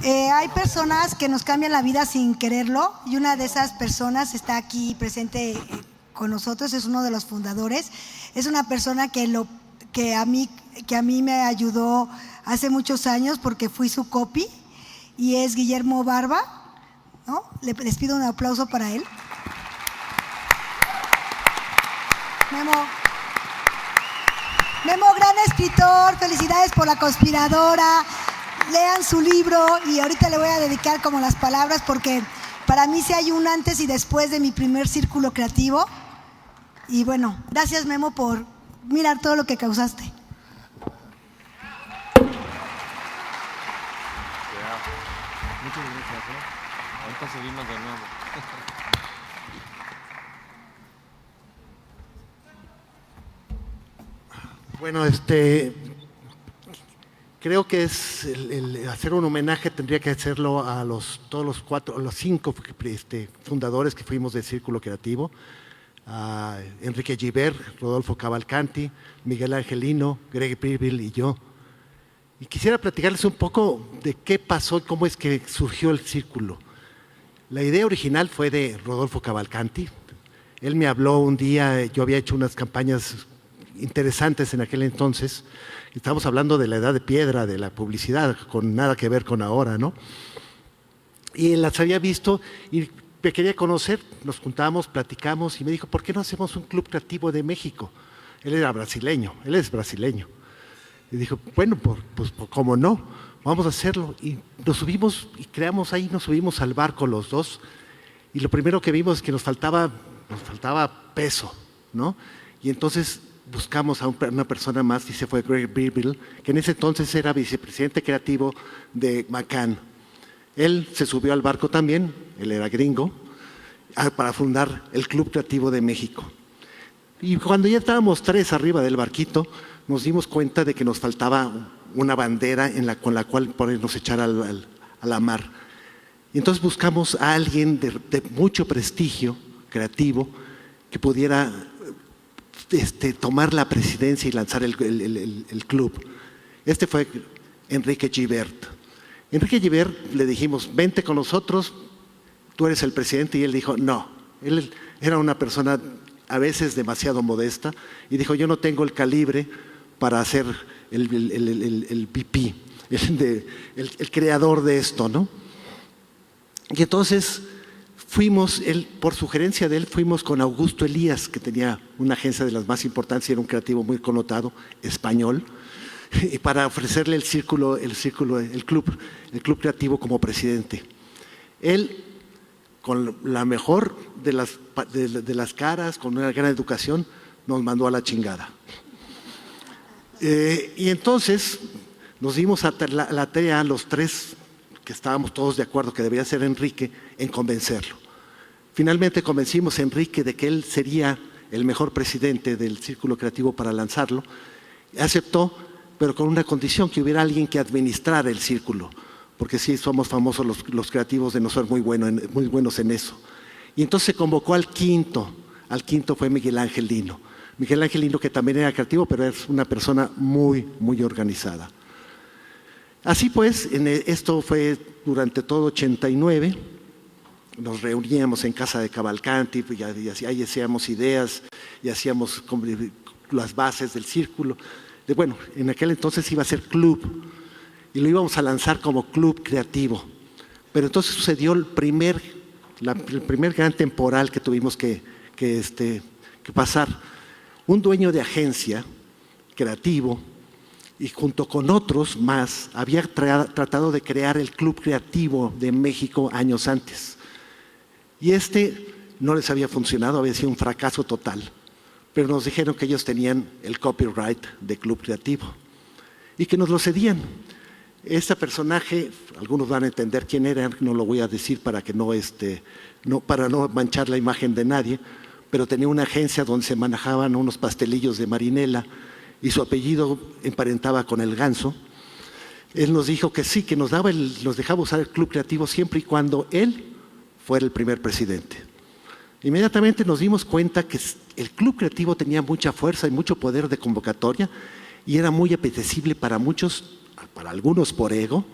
Hay personas que nos cambian la vida sin quererlo y una de esas personas está aquí presente con nosotros, es uno de los fundadores. Es una persona que a mí me ayudó hace muchos años porque fui su copy y es Guillermo Barba, ¿no? Les pido un aplauso para él. Memo, gran escritor, felicidades por La Conspiradora. Lean su libro y ahorita le voy a dedicar como las palabras porque para mí sí hay un antes y después de mi primer círculo creativo. Y bueno, gracias Memo por mirar todo lo que causaste. Muchas gracias. Ahorita seguimos de nuevo. Bueno, creo que es el hacer un homenaje tendría que hacerlo a todos los cinco fundadores que fuimos del Círculo Creativo, a Enrique Gibert, Rodolfo Cavalcanti, Miguel Angelino, Greg Birbil y yo. Y quisiera platicarles un poco de qué pasó y cómo es que surgió el círculo. La idea original fue de Rodolfo Cavalcanti. Él me habló un día, yo había hecho unas campañas interesantes en aquel entonces. Estamos hablando de la edad de piedra, de la publicidad, con nada que ver con ahora, ¿no? Y las había visto y me quería conocer, nos juntamos, platicamos y me dijo, ¿por qué no hacemos un club creativo de México? Él era brasileño, él es brasileño. Y dijo, bueno, pues cómo no, vamos a hacerlo. Y nos subimos y creamos ahí, nos subimos al barco los dos. Y lo primero que vimos es que nos faltaba peso, ¿no? Y entonces buscamos a una persona más y se fue Greg Birbil, que en ese entonces era vicepresidente creativo de McCann. Él se subió al barco también, él era gringo, para fundar el Club Creativo de México. Y cuando ya estábamos tres arriba del barquito, nos dimos cuenta de que nos faltaba una bandera con la cual podernos echar a la mar. Y entonces buscamos a alguien de mucho prestigio creativo que pudiera tomar la presidencia y lanzar el club. Este fue Enrique Gibert. Enrique Gibert le dijimos, vente con nosotros, tú eres el presidente, y él dijo, no. Él era una persona a veces demasiado modesta y dijo, yo no tengo el calibre para hacer el VP, el creador de esto, ¿no? Y entonces por sugerencia de él, fuimos con Augusto Elías, que tenía una agencia de las más importantes y era un creativo muy connotado, español, y para ofrecerle el club creativo como presidente. Él, con la mejor de las caras, con una gran educación, nos mandó a la chingada. Y entonces nos dimos a la tarea, los tres, que estábamos todos de acuerdo que debía ser Enrique, en convencerlo. Finalmente convencimos a Enrique de que él sería el mejor presidente del Círculo Creativo para lanzarlo. Aceptó, pero con una condición, que hubiera alguien que administrara el círculo, porque sí somos famosos los creativos de no ser muy buenos en eso. Y entonces se convocó al quinto fue Miguel Angelino. Miguel Angelino, que también era creativo, pero es una persona muy, muy organizada. Así pues, esto fue durante todo 89, nos reuníamos en casa de Cavalcanti y ahí hacíamos ideas y hacíamos las bases del círculo. Bueno, en aquel entonces iba a ser club y lo íbamos a lanzar como club creativo. Pero entonces sucedió el primer gran temporal que tuvimos que pasar. Un dueño de agencia creativo y junto con otros más había tratado de crear el Club Creativo de México años antes. Y no les había funcionado, había sido un fracaso total. Pero nos dijeron que ellos tenían el copyright de Club Creativo y que nos lo cedían. Este personaje, algunos van a entender quién era, no lo voy a decir para no manchar la imagen de nadie, pero tenía una agencia donde se manejaban unos pastelillos de marinela y su apellido emparentaba con el ganso. Él nos dijo que sí, que nos dejaba usar el Club Creativo siempre y cuando él fuera el primer presidente. Inmediatamente nos dimos cuenta que el Club Creativo tenía mucha fuerza y mucho poder de convocatoria y era muy apetecible para muchos, para algunos por ego,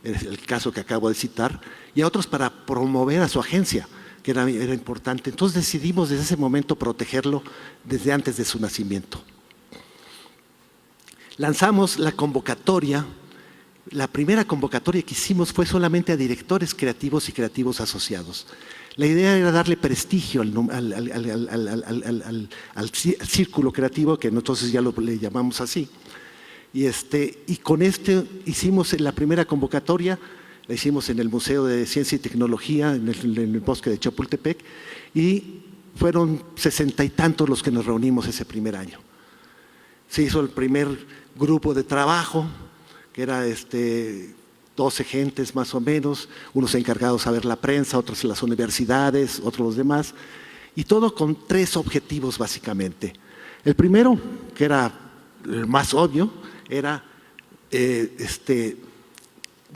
el caso que acabo de citar, y a otros para promover a su agencia, que era importante. Entonces decidimos desde ese momento protegerlo desde antes de su nacimiento. Lanzamos la convocatoria. La primera convocatoria que hicimos fue solamente a directores creativos y creativos asociados. La idea era darle prestigio al círculo creativo, que nosotros ya le llamamos así. Y con hicimos la primera convocatoria, la hicimos en el Museo de Ciencia y Tecnología, en el bosque de Chapultepec, y fueron 60 y tantos los que nos reunimos ese primer año. Se hizo el primer grupo de trabajo, que era 12 gentes más o menos, unos encargados a ver la prensa, otros en las universidades, otros los demás, y todo con 3 objetivos básicamente. El primero, que era el más obvio, era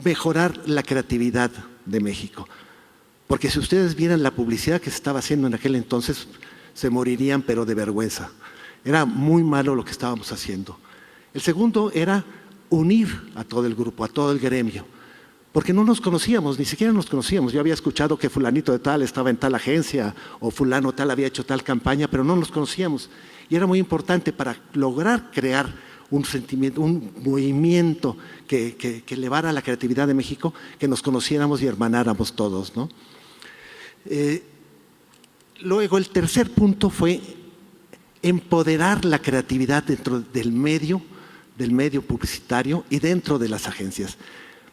mejorar la creatividad de México. Porque si ustedes vieran la publicidad que se estaba haciendo en aquel entonces, se morirían pero de vergüenza. Era muy malo lo que estábamos haciendo. El segundo era unir a todo el grupo, a todo el gremio, porque no nos conocíamos, ni siquiera nos conocíamos. Yo había escuchado que fulanito de tal estaba en tal agencia o fulano tal había hecho tal campaña, pero no nos conocíamos. Y era muy importante para lograr crear un sentimiento, un movimiento que elevara la creatividad de México, que nos conociéramos y hermanáramos todos, ¿no? Luego, el tercer punto fue empoderar la creatividad dentro del medio publicitario y dentro de las agencias.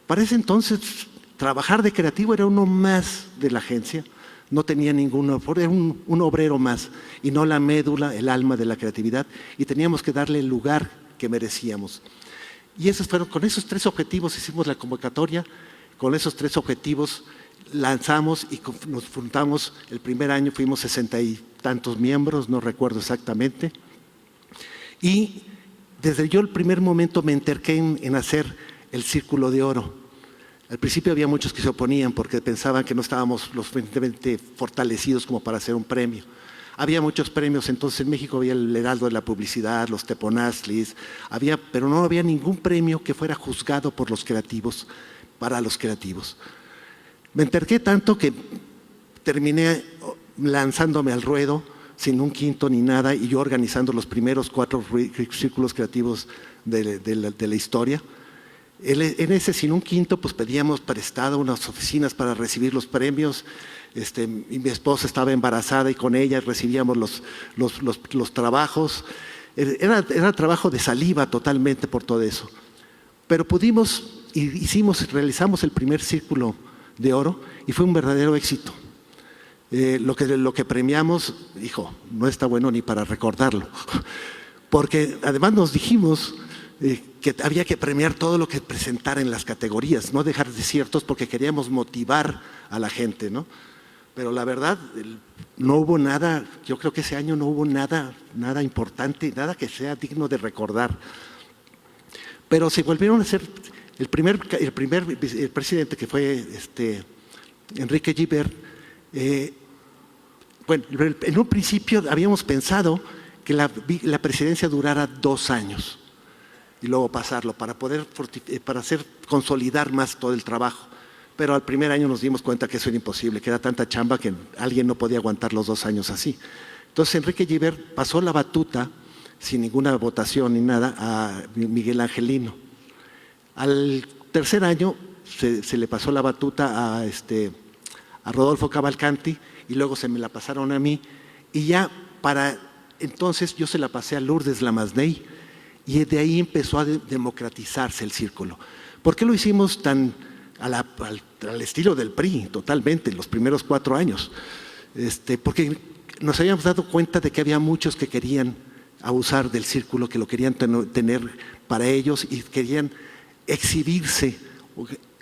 Para ese entonces, trabajar de creativo era uno más de la agencia, no tenía ninguno, era un obrero más, y no la médula, el alma de la creatividad, y teníamos que darle el lugar que merecíamos. Y con esos 3 objetivos hicimos la convocatoria, con esos 3 objetivos lanzamos y nos fundamos. El primer año fuimos 60 y tantos miembros, no recuerdo exactamente, y desde yo el primer momento me enterqué en hacer el Círculo de Oro. Al principio había muchos que se oponían porque pensaban que no estábamos lo suficientemente fortalecidos como para hacer un premio. Había muchos premios, entonces en México había el Heraldo de la Publicidad, los Teponazlis, pero no había ningún premio que fuera juzgado por los creativos, para los creativos. Me enterqué tanto que terminé lanzándome al ruedo sin un quinto ni nada, y yo organizando los primeros 4 círculos creativos de la historia. En ese sin un quinto, pues pedíamos prestado unas oficinas para recibir los premios, y mi esposa estaba embarazada y con ella recibíamos los trabajos. Era trabajo de saliva totalmente por todo eso. Pero realizamos el primer Círculo de Oro y fue un verdadero éxito. Lo que premiamos, no está bueno ni para recordarlo, porque además nos dijimos que había que premiar todo lo que presentara en las categorías, no dejar desiertos, porque queríamos motivar a la gente, ¿no? Pero la verdad, no hubo nada, yo creo que ese año no hubo nada importante, nada que sea digno de recordar. Pero se volvieron a hacer, el presidente, que fue Enrique Gibert, bueno, en un principio habíamos pensado que la presidencia durara 2 años y luego pasarlo para consolidar más todo el trabajo. Pero al primer año nos dimos cuenta que eso era imposible, que era tanta chamba que alguien no podía aguantar los 2 años así. Entonces Enrique Gibert pasó la batuta, sin ninguna votación ni nada, a Miguel Angelino. Al tercer año se le pasó la batuta a Rodolfo Cavalcanti, y luego se me la pasaron a mí, y ya para entonces yo se la pasé a Lourdes Lamasney, y de ahí empezó a democratizarse el círculo. ¿Por qué lo hicimos tan al estilo del PRI, totalmente, los primeros 4 años? Porque nos habíamos dado cuenta de que había muchos que querían abusar del círculo, que lo querían tener para ellos y querían exhibirse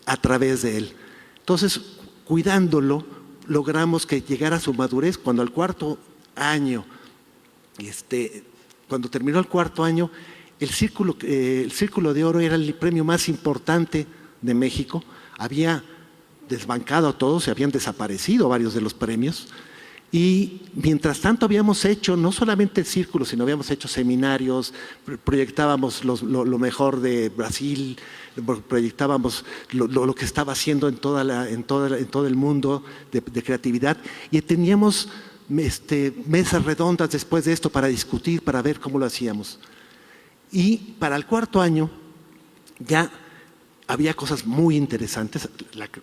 a través de él. Entonces, cuidándolo, logramos que llegara a su madurez. Cuando al 4º año, cuando terminó el 4º año, el Círculo de Oro era el premio más importante de México. Había desbancado a todos, se habían desaparecido varios de los premios, Y mientras tanto habíamos hecho no solamente el círculo, sino habíamos hecho seminarios, proyectábamos lo mejor de Brasil, proyectábamos lo que estaba haciendo en todo el mundo de creatividad, y teníamos mesas redondas después de esto para discutir, para ver cómo lo hacíamos. Y para el 4.º año ya había cosas muy interesantes,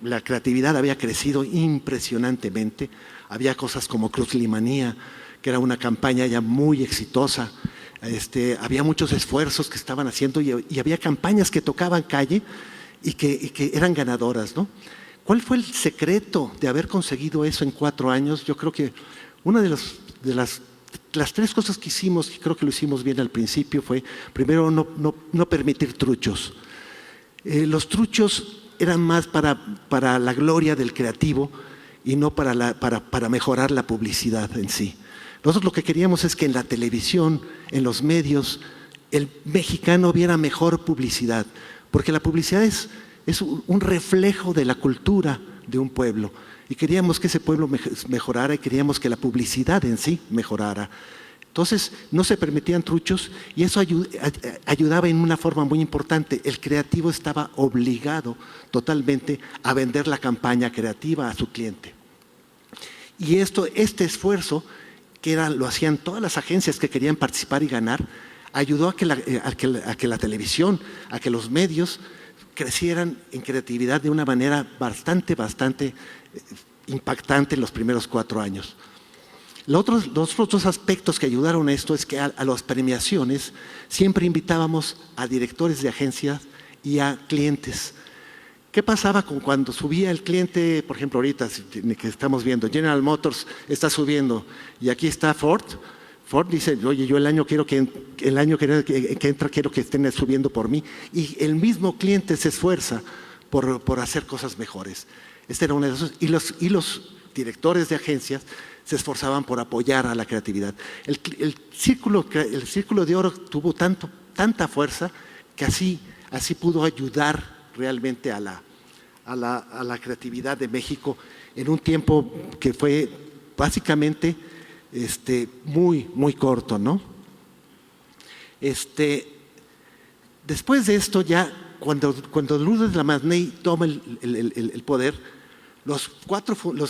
la creatividad había crecido impresionantemente, había cosas como Cruz Limanía, que era una campaña ya muy exitosa, había muchos esfuerzos que estaban haciendo y había campañas que tocaban calle y que eran ganadoras, ¿no? ¿Cuál fue el secreto de haber conseguido eso en 4 años? Yo creo que una de las 3 cosas que hicimos, y creo que lo hicimos bien al principio, fue primero no permitir truchos. Los truchos eran más para la gloria del creativo y no para mejorar la publicidad en sí. Nosotros lo que queríamos es que en la televisión, en los medios, el mexicano viera mejor publicidad, porque la publicidad es un reflejo de la cultura de un pueblo. Y queríamos que ese pueblo mejorara y queríamos que la publicidad en sí mejorara. Entonces no se permitían truchos y eso ayudaba en una forma muy importante. El creativo estaba obligado totalmente a vender la campaña creativa a su cliente. Y este esfuerzo, lo hacían todas las agencias que querían participar y ganar, ayudó a que la televisión, a que los medios crecieran en creatividad de una manera bastante impactante en los primeros 4 años. Los otros aspectos que ayudaron a esto es que a las premiaciones siempre invitábamos a directores de agencias y a clientes. ¿Qué pasaba cuando subía el cliente? Por ejemplo, ahorita que estamos viendo, General Motors está subiendo y aquí está Ford. Ford dice, oye, yo el año que entra quiero que estén subiendo por mí. Y el mismo cliente se esfuerza por hacer cosas mejores. Este era uno de esos. Y los directores de agencias se esforzaban por apoyar a la creatividad. El círculo de oro tuvo tanta fuerza que así pudo ayudar realmente a la creatividad de México en un tiempo que fue básicamente muy corto, ¿no? Después de esto ya, cuando Lourdes Lamasney toma el poder, los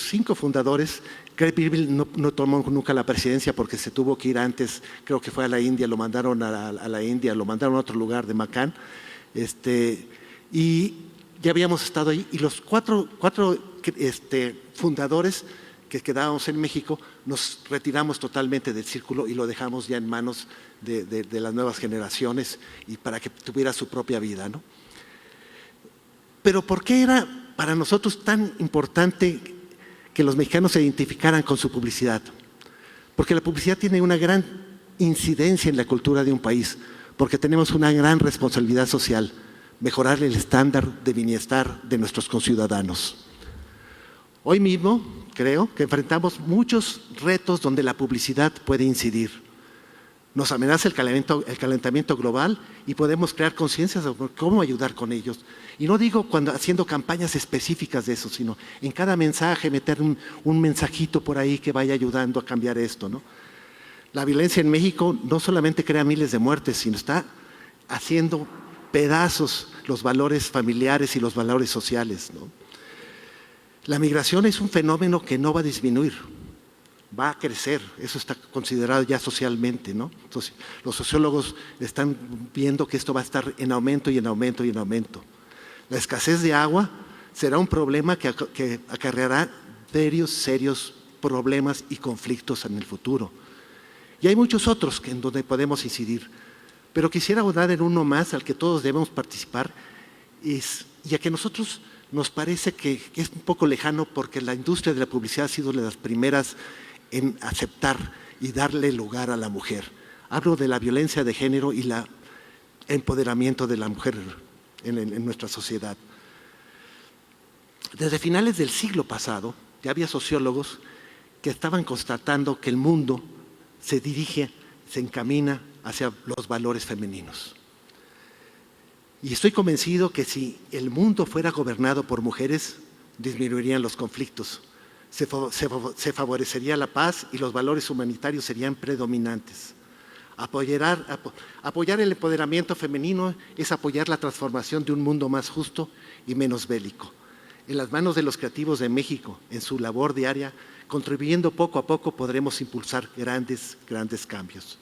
5 fundadores, Craig Birrell no tomó nunca la presidencia porque se tuvo que ir antes, creo que fue a la India, lo mandaron a la India, lo mandaron a otro lugar de Macán, y ya habíamos estado ahí, y los cuatro fundadores que quedábamos en México, nos retiramos totalmente del círculo y lo dejamos ya en manos de las nuevas generaciones y para que tuviera su propia vida, ¿no? Pero ¿por qué era para nosotros tan importante que los mexicanos se identificaran con su publicidad? Porque la publicidad tiene una gran incidencia en la cultura de un país, porque tenemos una gran responsabilidad social, mejorar el estándar de bienestar de nuestros conciudadanos. Hoy mismo creo que enfrentamos muchos retos donde la publicidad puede incidir. Nos amenaza el calentamiento global y podemos crear conciencia sobre cómo ayudar con ellos. Y no digo haciendo campañas específicas de eso, sino en cada mensaje meter un mensajito por ahí que vaya ayudando a cambiar esto, ¿no? La violencia en México no solamente crea miles de muertes, sino está haciendo pedazos los valores familiares y los valores sociales, ¿no? La migración es un fenómeno que no va a disminuir, va a crecer, eso está considerado ya socialmente, ¿no? Entonces, los sociólogos están viendo que esto va a estar en aumento y en aumento y en aumento. La escasez de agua será un problema que acarreará serios problemas y conflictos en el futuro. Y hay muchos otros en donde podemos incidir, pero quisiera abordar en uno más al que todos debemos participar, y a que nosotros nos parece que es un poco lejano porque la industria de la publicidad ha sido de las primeras en aceptar y darle lugar a la mujer. Hablo de la violencia de género y el empoderamiento de la mujer en nuestra sociedad. Desde finales del siglo pasado ya había sociólogos que estaban constatando que el mundo se encamina hacia los valores femeninos. Y estoy convencido que si el mundo fuera gobernado por mujeres, disminuirían los conflictos. se favorecería la paz y los valores humanitarios serían predominantes. Apoyar el empoderamiento femenino es apoyar la transformación de un mundo más justo y menos bélico. En las manos de los creativos de México, en su labor diaria, contribuyendo poco a poco, podremos impulsar grandes cambios.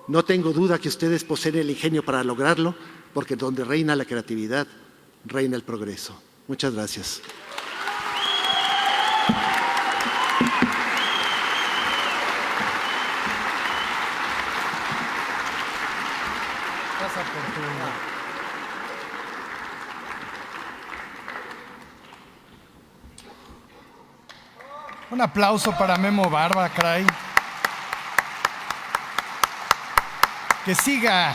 No tengo duda que ustedes poseen el ingenio para lograrlo, porque donde reina la creatividad, reina el progreso. Muchas gracias. Un aplauso para Memo Barba, caray. Que siga